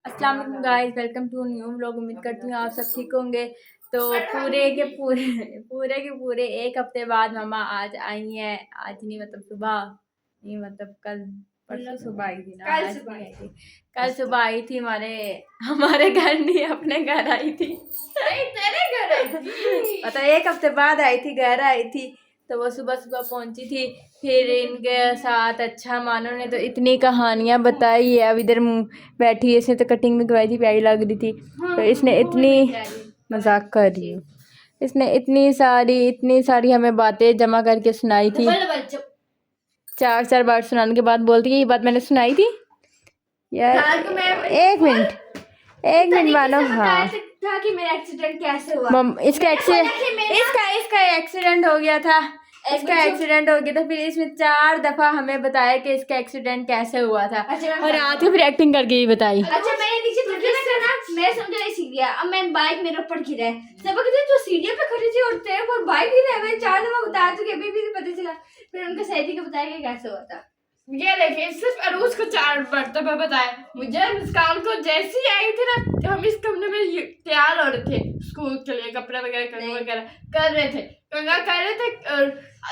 अस्सलाम वालेकुम guys, welcome to new vlog. उम्मीद करती हूँ आप सब ठीक होंगे। तो पूरे एक हफ्ते बाद मामा आज आई हैं। आज नहीं मतलब सुबह नहीं मतलब कल परसों सुबह आई थी ना, आज नहीं आई थी। कल सुबह आई थी, हमारे घर नहीं अपने घर आई थी। तेरे घर आई थी मतलब एक हफ्ते बाद आई थी, घर आई थी। तो वो सुबह सुबह पहुंची थी। फिर इनके साथ अच्छा मानो ने तो इतनी कहानियां बताई है। अब इधर बैठी है, इसने तो कटिंग भी करवाई थी, प्यारी लग रही थी। तो इसने इतनी मजाक कर रही हूँ, इसने इतनी सारी हमें बातें जमा करके सुनाई थी। चार बार सुनाने के बाद बोलती है ये बात मैंने सुनाई थी यार। एक मिनट मानो। हाँ था कि मेरा एक्सीडेंट कैसे हुआ। इसका एक्सीडेंट हो गया था। फिर इसमें 4 दफा हमें बताया कि इसका एक्सीडेंट कैसे हुआ था। और आके फिर एक्टिंग करके ही बताई। अच्छा मैंने नीचे मैं समझा नहीं सीख गया। अब मैं बाइक मेरे ऊपर गिरा है, सब कहते तू सीढ़ियों पे खड़ी थी और तेरे पर बाइक गिरा है। मैं 4 दफा बता चुकी, अभी भी पता चला। फिर उनका सही को बताया कि कैसे हुआ था। ये देखिए सिर्फ अरूज को 4 मरतबा बताया। मुझे मुस्कान को जैसी आई थी ना, तो हम इस कमरे में तैयार हो रहे थे स्कूल के लिए, कपड़े वगैरह कर रहे थे, कंगा कर रहे थे।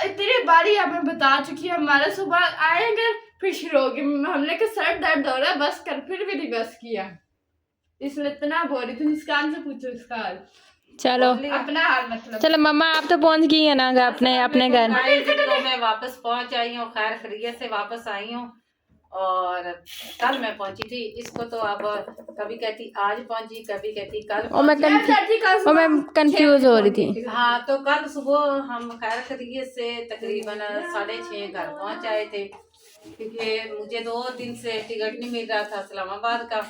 इतनी बारी हमें बता चुकी है। हमारा सुबह आएंगे फिर शुरू होगी। हमने का सर दर्द हो रहा है बस कर, फिर भी नहीं बस किया। इसलिए इतना बोल रही थी। मुस्कान से पूछो इसका हाल। चलो अपना हाल मतलब। चलो मम्मा आप तो पहुंच गई है ना अपने घर। तो मैं वापस पहुंच आई हूँ, खैर खैरियत से वापस आई हूँ। और कल मैं पहुंची थी। इसको तो अब कभी कहती आज पहुंची, कभी कहती कल पहुंची। मैं कंफ्यूज हो रही थी। हाँ तो कल सुबह हम खैर खैरियत से तकरीबन 6:30 घर पहुंच आए थे, क्योंकि मुझे 2 दिन से टिकट नहीं मिल रहा था इस्लामाबाद का।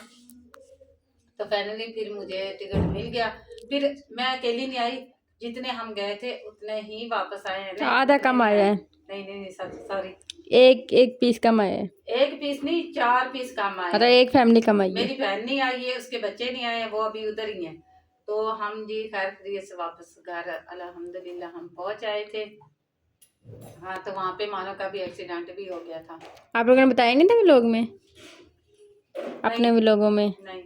तो फाइनली फिर मुझे टिकट मिल गया। फिर मैं अकेली नहीं आई, जितने हम गए थे उतने ही वापस आए हैं। आधा कम आया है। नहीं सॉरी, एक पीस कम आया है। एक पीस नहीं 4 पीस कम आए। मतलब एक फैमिली कम आई है। मेरी बहन नहीं आई है, उसके बच्चे नहीं आए हैं, वो अभी उधर ही हैं। तो हम जी खैर खैरियत से वापस घर अल्हम्दुलिल्लाह हम पहुंच आए थे। हाँ तो वहाँ पे मानो का भी एक्सीडेंट भी हो गया था। आप लोगों ने बताया नहीं था व्लॉग में, अपने व्लॉगों में? नहीं।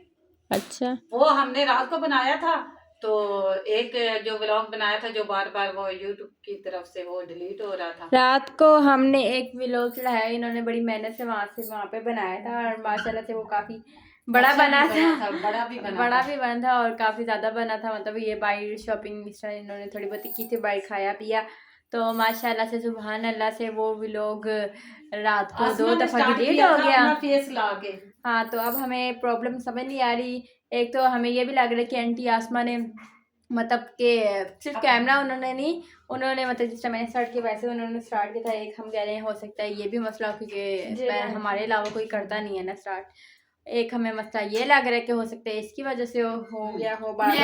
अच्छा वो हमने रात को बनाया था। तो एक जो व्लॉग बनाया था जो बार बार वो यूट्यूब की तरफ से वो डिलीट हो रहा था। रात को हमने एक व्लॉग चढ़ाया, इन्होंने बड़ी मेहनत से वहाँ पे बनाया था। और माशाल्लाह से वो काफी बड़ा अच्छा बना था। बड़ा भी बना था और काफी ज्यादा बना था। मतलब ये बाहर शॉपिंग इस तरह इन्होंने थोड़ी बहुत की थी, बाहर खाया पिया। तो माशाल्लाह से सुभान अल्लाह से वो व्लॉग रात को 2 दफा डिलीट हो गया। फेस लाके। हाँ तो अब हमें प्रॉब्लम समझ नहीं आ रही। एक तो हमें ये भी लग रहा है कि आंटी आसमा ने मतलब के सिर्फ कैमरा उन्होंने मतलब जिस टाइम मैंने स्टार्ट किया वैसे उन्होंने स्टार्ट किया था। एक हम कह रहे हैं हो सकता है ये भी मसला हो, क्योंकि हमारे अलावा कोई करता नहीं है ना स्टार्ट। एक हमें मसला ये लग रहा है कि हो सकता है इसकी वजह से हो गया हो बार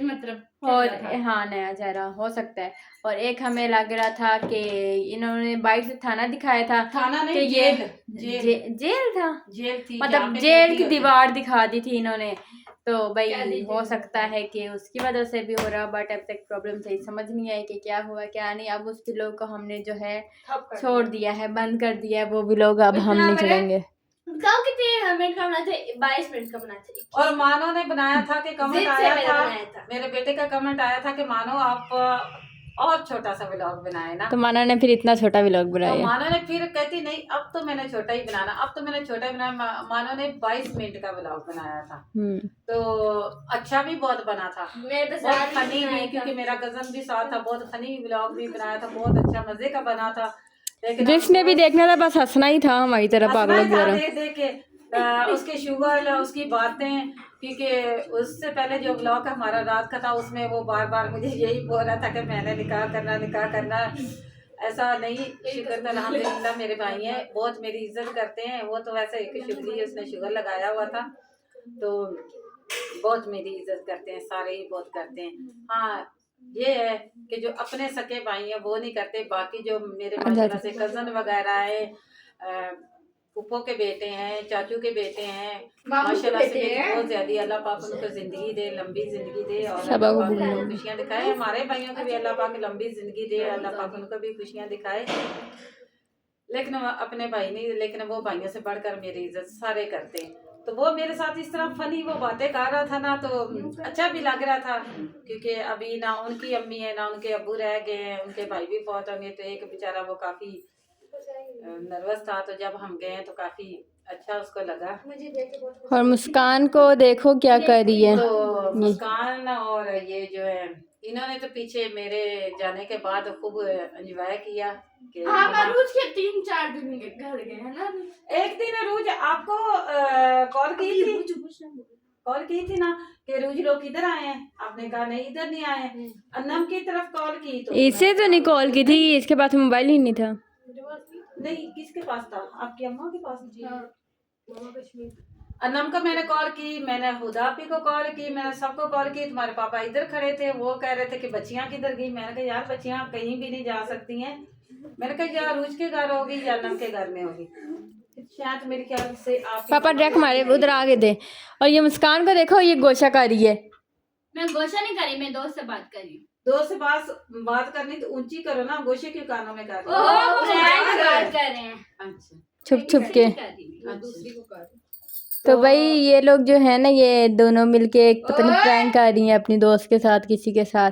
मतलब। और हाँ नया चेहरा हो सकता है। और एक हमें लग रहा था कि इन्होंने बाइक से थाना दिखाया था। थाना नहीं, जेल था। जेल थी, मतलब जेल की दीवार दिखा दी थी इन्होंने। तो भाई हो सकता है कि उसकी वजह से भी हो रहा। बट अब तक प्रॉब्लम सही समझ नहीं आई कि क्या हुआ क्या नहीं। अब उस व्लॉग को हमने जो है छोड़ दिया है, बंद कर दिया है वो व्लॉग। अब हम नहीं चलेंगे। कितने मिनट का बना था? 22 मिनट का बना था। और मानो ने बनाया था कि कमेंट आया था, मेरे बेटे का कमेंट आया था कि मानो आप और छोटा सा व्लॉग बनाए ना। तो मानो ने फिर इतना छोटा व्लॉग बनाया। तो मानो ने फिर कहती नहीं अब तो मैंने छोटा ही बनाना, अब तो मैंने छोटा ही बनाया। मानो ने 22 मिनट का व्लॉग बनाया था। तो अच्छा भी बहुत बना था, बहुत फनी भी, क्योंकि मेरा कजन भी साथ था। बहुत फनी व्लॉग भी बनाया था, बहुत अच्छा मजे का बना था। लेकिन जिसने भी देखना था बस हंसना ही था हमारी तरह पागलों की तरह। देख के उसके शुगर उसकी बातें, क्योंकि उससे पहले जो व्लॉग हमारा रात का था उसमें वो बार बार मुझे यही बोल रहा था कि मैंने निकाह करना। ऐसा नहीं, शुक्र तो अल्हम्दुलिल्लाह मेरे भाई हैं, बहुत मेरी इज्जत करते हैं। वो तो वैसे एक शुगली है, उसने शुगर लगाया हुआ था, तो बहुत मेरी इज्जत करते हैं, सारे ही बहुत करते हैं। हाँ ये है कि जो अपने सके भाई हैं वो नहीं करते, बाकी जो मेरे माशाल्लाह से कजन वगैरह है, फूफो के बेटे हैं, चाचू के बेटे हैं, माशाल्लाह से बहुत ज्यादा। अल्लाह पाक उनको जिंदगी दे, लंबी जिंदगी दे और अल्लाह पाक उनको खुशियाँ दिखाए। हमारे भाइयों को भी अल्लाह पाक लंबी जिंदगी दे, अल्लाह पाक उनको भी खुशियाँ दिखाए। लेकिन अपने भाई नहीं, लेकिन वो भाइयों से बढ़कर मेरी इज्जत सारे करते हैं। तो वो मेरे साथ इस तरह फनी वो बातें कर रहा था ना, तो अच्छा भी लग रहा था, क्योंकि अभी ना उनकी अम्मी है ना उनके अब्बू रह गए हैं, उनके भाई भी फौत होंगे, तो एक बेचारा वो काफी नर्वस था, तो जब हम गए तो काफी अच्छा उसको लगा। और मुस्कान को देखो क्या कर रही है। तो मुस्कान और ये जो है इन्होंने तो पीछे मेरे जाने के बाद खूब एंजॉय किया कि हाँ, अरूज के 3-4 दिन घर गए हैं ना। एक दिन अरूज आपको कॉल की थी ना कि रूज लोग किधर आए हैं, आपने कहा नहीं इधर नहीं आए हैं। अन्नम की तरफ कॉल की तो इसे तो नहीं कॉल की थी, इसके पास मोबाइल ही नहीं था। नहीं, किसके पास था? आपकी अम्मा के पास? अन्नम को मैंने कॉल की, मैंने हुदापी को कॉल की, मैंने सबको कॉल की। तुम्हारे पापा इधर खड़े थे, वो कह रहे थे कि बच्चियां किधर गई। मैंने कहा यार बच्चियां कहीं भी नहीं जा सकती हैं। मैंने कहा या रूज के घर होगी या अन्नम के घर में होगी, शायद मेरे ख्याल से आप पापा डायरेक्ट मारे उधर आगे थे। और ये मुस्कान को देखो, ये गोशा कर रही है। मैं गोशा नहीं करी, मैं दोस्त से बात कर रही हूँ। दोस्त से बात करनी तो ऊंची करो ना, गोशे क्यों कानों में कर रहे हो? बात कर रहे हैं। अच्छा, छुप छुप के। दूसरी को कर। तो भाई ये लोग जो है ना, ये दोनों मिलके एक पता नहीं प्रैंक कर रही हैं अपनी दोस्त के साथ, किसी के साथ,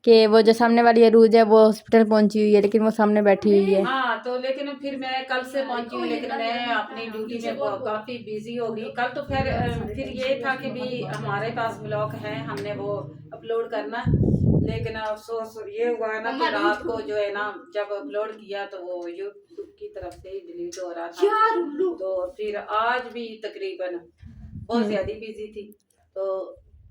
कि वो जो सामने वाली अरूज है वो हॉस्पिटल पहुंची हुई है, लेकिन वो सामने बैठी हुई है। हाँ, तो लेकिन फिर मैं कल से पहुंची हूँ, लेकिन मैं अपनी ड्यूटी में काफी बिजी हो गई। कल तो फिर ये था कि भी हमारे पास ब्लॉग है, हमने वो अपलोड करना, लेकिन अफसोस ये हुआ ना कि रात को जो है ना जब अपलोड किया तो वो यूट्यूब की तरफ से ही डिलीट हो रहा था। तो फिर आज भी तकरीबन बहुत ज्यादा बिजी थी, तो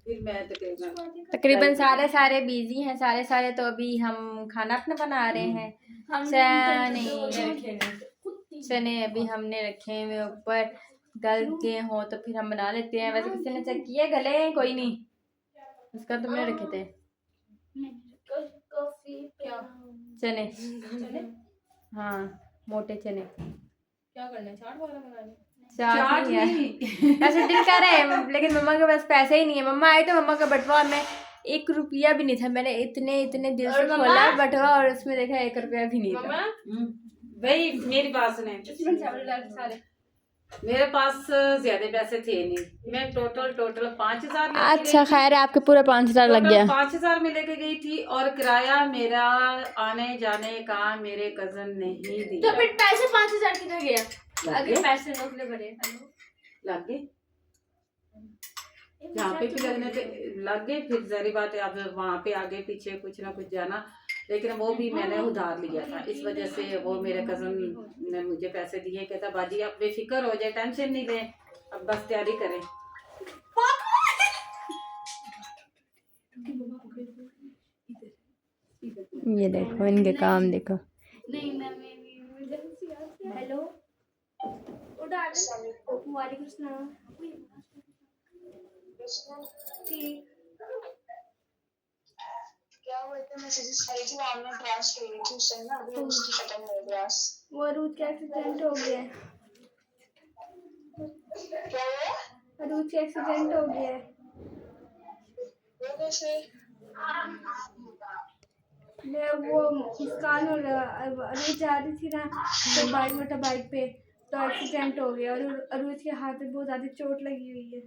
फिर मैं तकरीबन सारे बिजी हैं, सारे। तो अभी हम खाना अपना बना रहे हैं। चने अभी हमने रखे हुए ऊपर, गल के हो तो फिर हम बना लेते हैं। वैसे किसी ने चेक किया गले हैं? कोई नहीं, उसका तुमने रखे थे चने। हाँ, मोटे चने। क्या करना है? चाट वाला बनाने? चाट नहीं ऐसे दिल कर रहे हैं, लेकिन मम्मा के पास पैसे ही नहीं है। मम्मा आई तो मम्मा का बटुआ में 1 रुपया भी नहीं था। मैंने इतने दिल से खोला बटुआ और उसमें देखा 1 रुपया भी नहीं था। भाई मेरी बात सुने, मेरे पास ज्यादा पैसे थे नहीं, मैं टोटल 5,000। अच्छा खैर है, आपके पूरा 5,000 लग गया। 5,000 में लेके गई थी, और किराया मेरा आने जाने का मेरे कजन ने ही दिया। तो फिर पैसे 5,000 किधर गया? अगर पैसे नौकरी भरे लग गए, यहाँ पे भी लगने के लग गए। फिर जरी बात है, अब वहाँ पे आगे पीछे कुछ ना कुछ जाना, लेकिन वो भी मैंने उधार लिया था, इस वजह से वो मेरे कजन ने मुझे पैसे दिए। कहता बाजी आप बेफिक्र हो जाए, टेंशन नहीं लें, अब बस तैयारी करें। ये देखो इनके काम देखो। हेलो, वालेकुम सलाम। ठीक, क्या हुआ था? मैसेजेस आई थी, ऑनलाइन क्लास ले रही थी उस टाइम ना, अभी उसकी खत्म हो गई क्लास। वो अरूज का एक्सीडेंट हो गया है। क्या हुआ? अरूज का एक्सीडेंट हो गया है। वो कैसे? मैं वो मुस्कान और अरूज जा रही थी ना, तो मोटर बाइक पे, तो एक्सीडेंट हो गया और अरूज के हाथ में बहुत ज्यादा चोट लगी हुई है,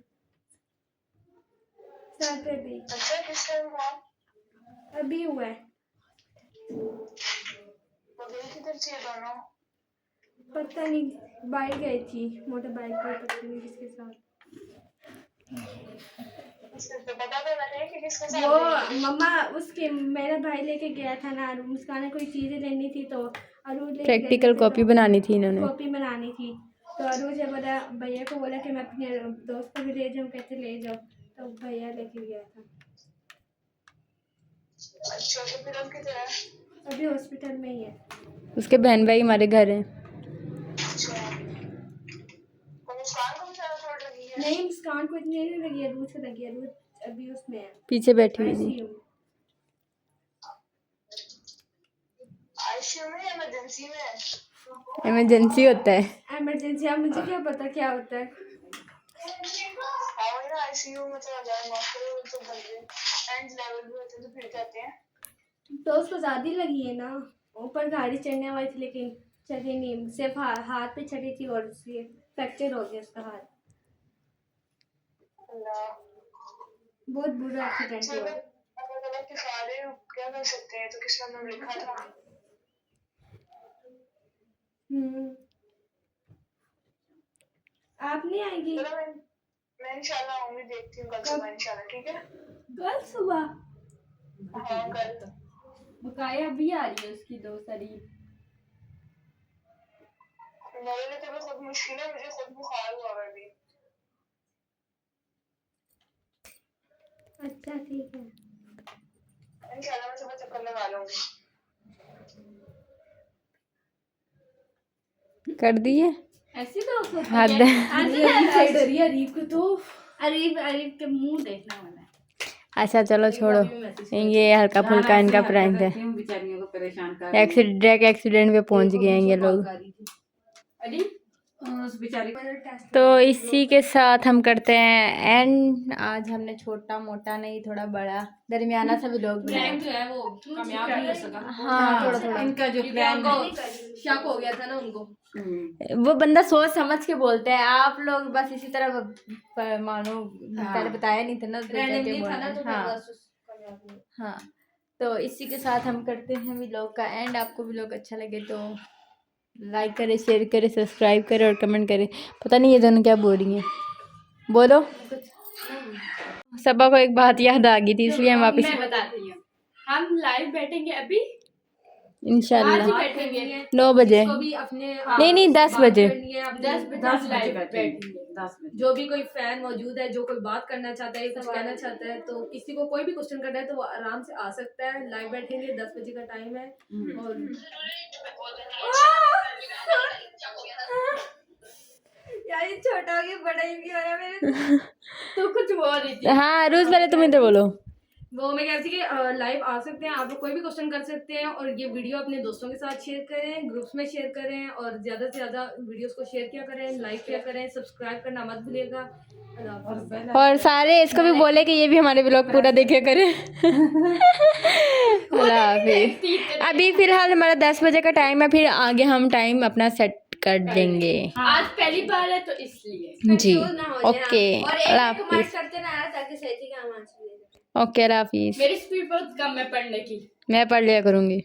सर पे भी। अच्छा, किस टाइम हुआ? अभी हुआ है। वो गई किधर थी ये दोनों? पता नहीं, बाइक गई थी मोटर बाइक पे, पता नहीं किसके साथ। तो पता तो लगे कि किसके साथ वो गई थी? मम्मा उसके मेरा भाई लेके गया था ना, मुस्कान ने कोई चीजें लेनी थी, तो अरूज लेके प्रैक्टिकल कॉपी बनानी थी इन्होंने। कॉपी बनानी थी, तो अरूज ने बोला, भैया को बोला कि मैं अपने दोस्त को भी ले जाऊँ। कहते ले जाओ, तो भैया लेके गया था। अच्छा, तो फिर अब किधर है? अभी हॉस्पिटल में ही है। उसके बहन भाई हमारे घर हैं। अच्छा, तो मुस्कान को भी ज्यादा चोट लगी है? नहीं, मुस्कान को इतनी नहीं लगी, अरूज को लगी। अरूज अभी उसमें है, पीछे बैठी हुई थी। ICU में। आईसीयू में, इमरजेंसी में? इमरजेंसी होता है। इमरजेंसी, अब मुझे क्या पता क्या होता है। हाँ वही ना, आईसीयू में तो अगर मॉस्को तो बंदे एंड लेवल भी होते हैं, तो फिर जाते हैं। तो उसको ज्यादा लगी है ना, ऊपर गाड़ी चढ़ने वाली थी, लेकिन चढ़ी नहीं, सिर्फ हाथ पे चढ़ी थी और उससे फ्रैक्चर हो गया उसका हाथ। अल्लाह। बहुत बुरा एक्सीडेंट चलो हुआ। अलग अलग के सारे क्या कर सकते हैं, तो किस्मत में लिखा था। आप नहीं आएंगी? चलो मैं इंशाल्लाह आऊंगी, देखती हूँ कल सुबह इंशाल्लाह, ठीक है? कल सुबह? हाँ कल। बकाया अभी आ रही है उसकी दोस्त अरीब। मेरे लिए तो खुद मुश्किल है, मुझे खुद बुखार हुआ है अभी। अच्छा ठीक है। इंशाल्लाह मैं सुबह चक्कर लगा लूंगी। कर दिए ऐसी तो होती हद है। डरी अरीब को तो अरीब के मुंह देखना वाला है। अच्छा चलो छोड़ो, ये हल्का फुल्का इनका प्रैंक है। क्यों बेचारियों को परेशान कर एक्सीडेंट पे पहुंच गए हैं ये लोग। अरीब उस बेचारी तो इसी के साथ हम करते हैं एंड। आज हमने छोटा मोटा नहीं, थोड़ा बड़ा दरमियाना सा व्लॉग बनाया। जो है वो कामयाब नहीं हो सका। हाँ थोड़ा थोड़ा इनका जो प्लान शक हो गया था ना उनको। वो बंदा सोच समझ के बोलते हैं, आप लोग बस इसी तरह मानो। पहले बताया नहीं था ना, तो कहते बोल- हाँ हाँ। तो इसी के साथ हम करते हैं व्लॉग का एंड। आपको व्लॉग अच्छा लगे तो लाइक करें, शेयर करें, सब्सक्राइब करें और कमेंट करें। पता नहीं ये दोनों क्या बोल रही हैं, बोलो। सबा को एक बात याद आ गई थी, इसलिए हम वापस मैं बताती हूँ, हम लाइव बैठेंगे अभी, आज ही इंशाल्लाह बैठेंगे 9 बजे। इसको भी अपने नहीं 10 बजे। 10 बजे लाइव बैठेंगे। 10 बजे। जो भी कोई फैन मौजूद है, जो कोई बात करना चाहता है, कुछ कहना चाहता है, तो किसी को कोई भी क्वेश्चन करना है तो वो आराम से आ सकता है। लाइव बैठेंगे, 10 बजे का टाइम है। और यार ये छोटा हो गया, बड़ा ही भी हो रहा है मेरे। तो कुछ बोल रही थी। हाँ रोज पहले तुम इधर बोलो। वो मैं कह रही थी कि लाइव आ सकते हैं, आप लोग कोई भी क्वेश्चन कर सकते हैं। और ये वीडियो अपने दोस्तों के साथ शेयर करें, ग्रुप्स में शेयर करें, और ज़्यादा से ज़्यादा वीडियोस को शेयर किया करें, लाइक किया करें, सब्सक्राइब करना मत भूलिएगा। अल्लाह हाफ़िज़। और सारे इसको भी बोले कि ये भी हमारे व्लॉग पूरा देखे करे। अल्लाह हाफिज़। अभी फिलहाल हमारा 10 बजे का टाइम है, फिर आगे हम टाइम अपना सेट कर देंगे। आज पहली बार है तो इसलिए जी ना हो जाए। ओके और अल्लाह एक कमेंट हाफिज़। करते रहना ताकि सही थी कि हम आंसर दे दें। ओके अल्लाह हाफिज़। मेरी स्पीड बहुत कम है पढ़ने की। मैं पढ़ लिया करूँगी।